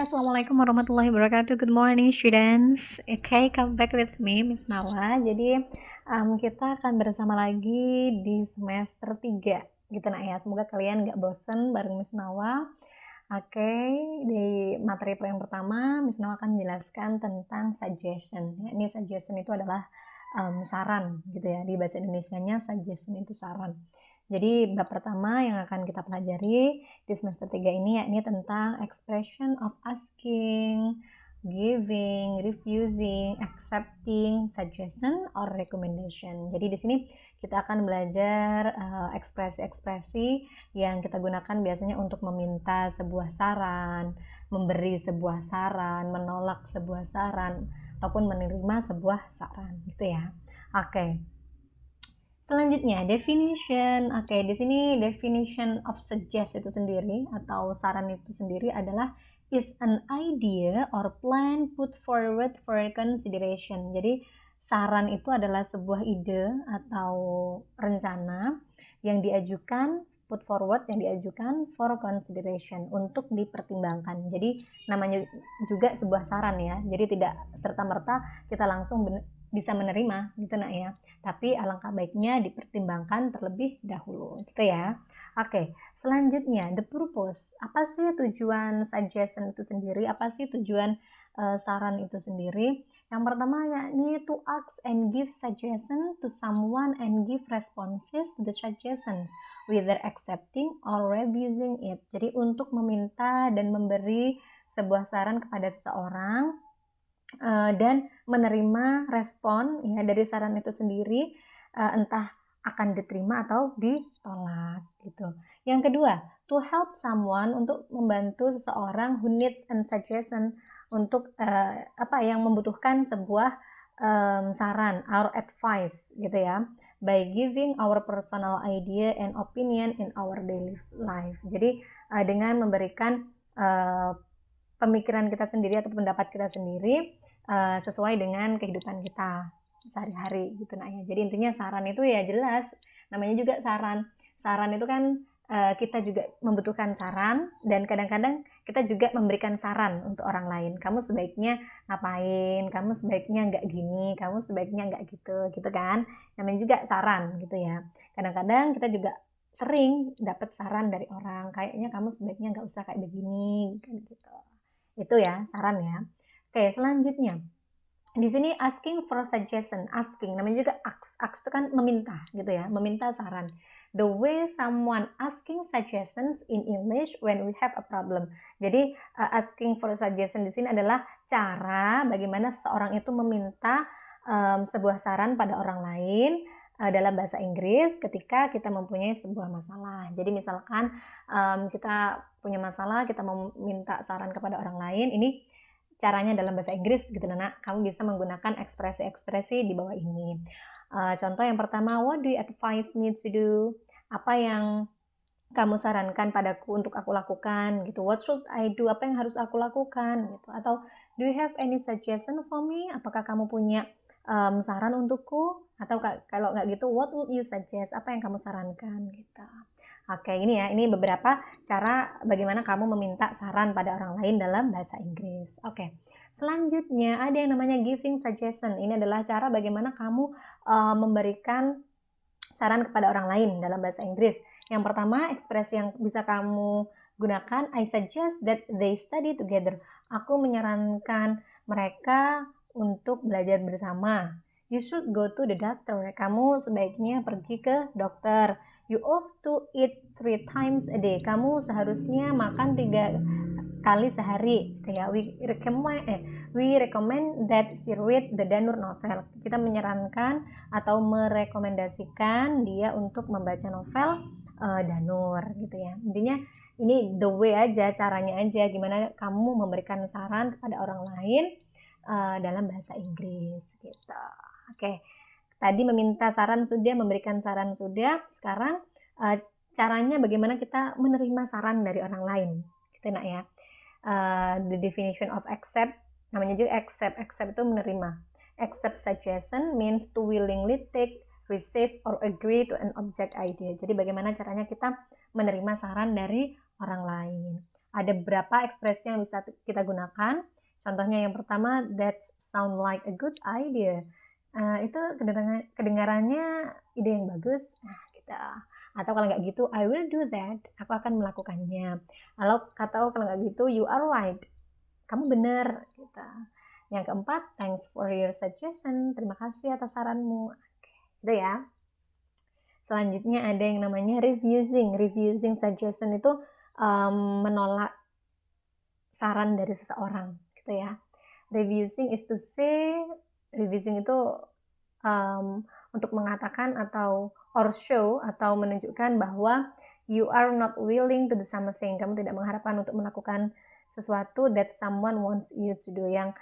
Assalamualaikum warahmatullahi wabarakatuh. Good morning, students. Okay, come back with me, Miss Nawa. Jadi, kita akan bersama lagi di semester 3, gitu nak ya. Semoga kalian nggak bosen bareng Miss Nawa. Oke, di materi yang pertama, Miss Nawa akan menjelaskan tentang suggestion. Ya, ini suggestion itu adalah saran, gitu ya. Di bahasa Indonesianya, suggestion itu saran. Jadi bab pertama yang akan kita pelajari di semester 3 ini yakni tentang expression of asking, giving, refusing, accepting, suggestion or recommendation. Jadi di sini kita akan belajar ekspresi-ekspresi yang kita gunakan biasanya untuk meminta sebuah saran, memberi sebuah saran, menolak sebuah saran, ataupun menerima sebuah saran, gitu ya. Oke. Selanjutnya, definition. Oke, di sini definition of suggest itu sendiri atau saran itu sendiri adalah is an idea or plan put forward for consideration. Jadi, saran itu adalah sebuah ide atau rencana yang diajukan, put forward yang diajukan for consideration, untuk dipertimbangkan. Jadi, namanya juga sebuah saran ya. Jadi, tidak serta-merta kita langsung bisa menerima gitu nak ya, tapi alangkah baiknya dipertimbangkan terlebih dahulu gitu ya. Oke, selanjutnya the purpose. Apa sih tujuan suggestion itu sendiri? Apa sih tujuan saran itu sendiri? Yang pertama yakni to ask and give suggestion to someone and give responses to the suggestions whether accepting or refusing it. Jadi untuk meminta dan memberi sebuah saran kepada seseorang dan menerima respon ya dari saran itu sendiri, entah akan diterima atau ditolak gitu. Yang kedua, to help someone, untuk membantu seseorang who needs a suggestion, untuk yang membutuhkan sebuah saran or advice gitu ya, by giving our personal idea and opinion in our daily life. Jadi dengan memberikan pemikiran kita sendiri atau pendapat kita sendiri sesuai dengan kehidupan kita sehari-hari gitu nah ya. Jadi intinya saran itu ya jelas namanya juga saran. Saran itu kan kita juga membutuhkan saran, dan kadang-kadang kita juga memberikan saran untuk orang lain. Kamu sebaiknya ngapain, kamu sebaiknya nggak gini, kamu sebaiknya nggak gitu kan. Namanya juga saran gitu ya. Kadang-kadang kita juga sering dapat saran dari orang, kayaknya kamu sebaiknya nggak usah kayak begini kan gitu. Itu ya saran ya. Oke, selanjutnya di sini asking for suggestion. Asking namanya juga ask itu kan meminta gitu ya, meminta saran. The way someone asking suggestions in English when we have a problem. Jadi asking for suggestion di sini adalah cara bagaimana seseorang itu meminta sebuah saran pada orang lain dalam bahasa Inggris ketika kita mempunyai sebuah masalah. Jadi misalkan kita punya masalah, kita mau minta saran kepada orang lain, ini caranya dalam bahasa Inggris gitu nak. Kamu bisa menggunakan ekspresi-ekspresi di bawah ini. Contoh yang pertama, what do you advise me to do? Apa yang kamu sarankan padaku untuk aku lakukan gitu. What should I do? Apa yang harus aku lakukan gitu. Atau do you have any suggestion for me? Apakah kamu punya saran untukku? Atau kalau nggak gitu, what would you suggest? Apa yang kamu sarankan gitu. Oke, ini beberapa cara bagaimana kamu meminta saran pada orang lain dalam bahasa Inggris. Oke, selanjutnya ada yang namanya giving suggestion. Ini adalah cara bagaimana kamu memberikan saran kepada orang lain dalam bahasa Inggris. Yang pertama, ekspresi yang bisa kamu gunakan, I suggest that they study together. Aku menyarankan mereka untuk belajar bersama. You should go to the doctor. Kamu sebaiknya pergi ke dokter. You ought to eat 3 times a day. Kamu seharusnya makan 3 kali sehari. Ya, we recommend that she read the Danur novel. Kita menyarankan atau merekomendasikan dia untuk membaca novel Danur gitu ya. Intinya ini the way aja, caranya aja gimana kamu memberikan saran kepada orang lain dalam bahasa Inggris gitu. Oke. Tadi meminta saran sudah, memberikan saran sudah. Sekarang caranya bagaimana kita menerima saran dari orang lain, gitu nak ya. The definition of accept, namanya juga accept. Accept itu menerima. Accept suggestion means to willingly take, receive, or agree to an object idea. Jadi bagaimana caranya kita menerima saran dari orang lain. Ada beberapa ekspresi yang bisa kita gunakan. Contohnya yang pertama, that sound like a good idea. Itu kedengarannya ide yang bagus. Nah, kita atau kalau nggak gitu, I will do that. Aku akan melakukannya. Kalau nggak gitu, you are right. Kamu benar. Gitu. Yang keempat, thanks for your suggestion. Terima kasih atas saranmu. Gitu ya. Selanjutnya ada yang namanya refusing. Refusing suggestion itu menolak saran dari seseorang, gitu ya. Refusing is to say, refusing itu untuk mengatakan atau or show atau menunjukkan bahwa you are not willing to do something. Kamu tidak mengharapkan untuk melakukan sesuatu that someone wants you to do, yang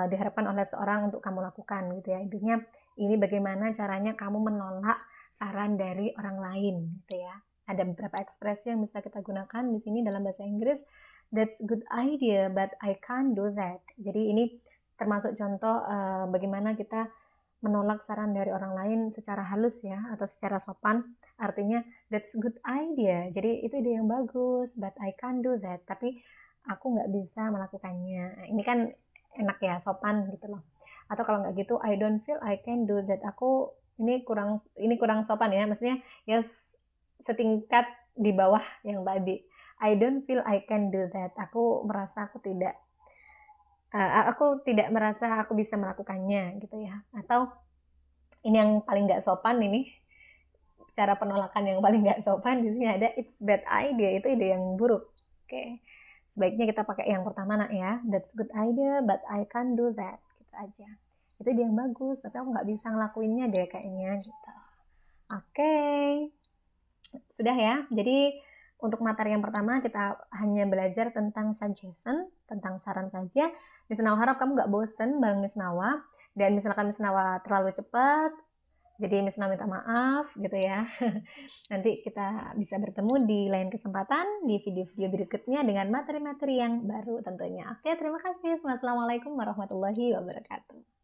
diharapkan oleh seorang untuk kamu lakukan, gitu ya. Intinya ini bagaimana caranya kamu menolak saran dari orang lain, gitu ya. Ada beberapa ekspresi yang bisa kita gunakan di sini dalam bahasa Inggris. That's good idea, but I can't do that. Jadi ini termasuk contoh bagaimana kita menolak saran dari orang lain secara halus ya, atau secara sopan. Artinya that's good idea, jadi itu ide yang bagus, but I can't do that. Tapi aku nggak bisa melakukannya. Ini kan enak ya, sopan gitu loh. Atau kalau nggak gitu, I don't feel I can do that. Ini kurang sopan ya, maksudnya ya setingkat di bawah yang tadi. I don't feel I can do that. Aku tidak merasa aku bisa melakukannya, gitu ya. Atau ini yang paling nggak sopan, ini cara penolakan yang paling nggak sopan di sini ada it's bad idea, itu ide yang buruk. Oke, sebaiknya kita pakai yang pertama nak ya, that's good idea but I can't do that, gitu aja. Itu ide yang bagus tapi aku nggak bisa ngelakuinnya deh kayaknya, gitu. Oke. Sudah ya, jadi untuk materi yang pertama kita hanya belajar tentang suggestion, tentang saran saja. Miss Nawa harap kamu nggak bosen bareng Miss Nawa. Dan misalkan Miss Nawa terlalu cepat, jadi Miss Nawa minta maaf gitu ya. Nanti kita bisa bertemu di lain kesempatan, di video-video berikutnya dengan materi-materi yang baru tentunya. Oke, terima kasih. Wassalamualaikum warahmatullahi wabarakatuh.